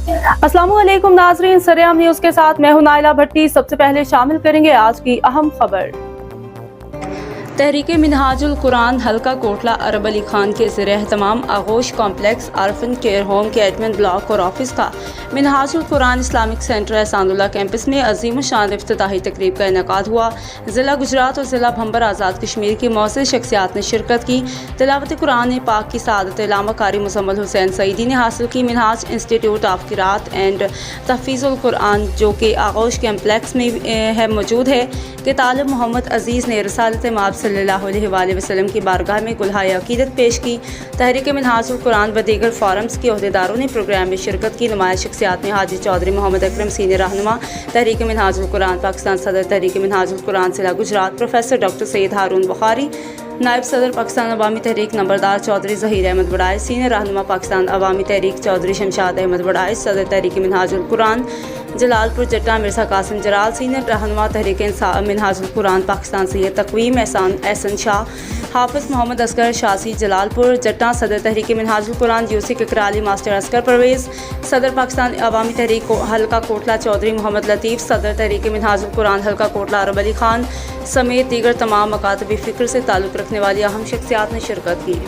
अस्सलाम वालेकुम नाजरीन, सरेआम न्यूज़ के साथ मैं हूं नाइला भट्टी। सबसे पहले शामिल करेंगे आज की अहम खबर। तहरीक मिनहाजुल कुरान हल्का कोटला अरब अली खान के ज़ेर-ए-एहतमाम आगोश कॉम्प्लेक्स आरफन केयर होम के एडमिन ब्लॉक और ऑफिस का Minhajul Quran Islamic centre Ehsanullah campus में अजीम शान इफ्तिताही तकरीब का इनेकाद हुआ। ज़िला गुजरात और ज़िला भंबर आज़ाद कश्मीर की मौसूर शख्सियात ने शिरकत की। तिलावत कुरान पाक की सआदत इलामा कारी मुज़म्मल हुसैन सईदी ने हासिल की। Minhaj institute of Qirat and Tahfeezul Quran जो कि आगोश कॉम्प्लेक्स में मौजूद है कि तालिब मोहम्मद अज़ीज़ ने रिसालत माब सल्लल्लाहु अलैहि वसल्लम की बारगाह में गुलहाए अक़ीदत पेश की। तहरीक मिनहाजुल कुरान व दीगर फोरम्स के अहदेदारों ने प्रोग्राम में शिरकत की। नुमाया शख्सियात में हाजी चौधरी मोहम्मद अकरम सीनियर रहनुमा तहरीक मिनहाजुल कुरान पाकिस्तान, सदर तहरीक मिनहाजुल कुरान ज़िला गुजरात प्रोफेसर डॉक्टर सैयद हारून बुखारी, नायब सदर पाकिस्तान अवामी तहरीक नंबरदार चौधरी ज़हीर अहमद बड़ाइश, सीनियर रहनुमा पाकिस्तान अवामी तहरीक चौधरी शमशाद अहमद बड़ाइश, सदर तहरीक मिनहाजुल कुरान जलालपुर जट्टा मिर्ज़ा कासिम जलाल, सीनियर रहनुमा तहरीक मिनहाजुल कुरान पाकिस्तान सैयद तक़वीम एहसन शाह, हाफ़िज़ मोहम्मद असगर शासी जलालपुर जट्टा, सदर तहरीक मिनहाजुल कुरान यूसी ककराली मास्टर असगर परवेज़, सदर पाकिस्तान अवामी तहरीक हल्का कोटला चौधरी मोहम्मद लतीफ़, सदर तहरीक मिनहाजुल कुरान हल्का कोटला अरब अली खान समेत दीगर तमाम मकातबी फ़िक्र से ताल्लुक़ रखने वाली अहम शख्सियात ने शिरकत की।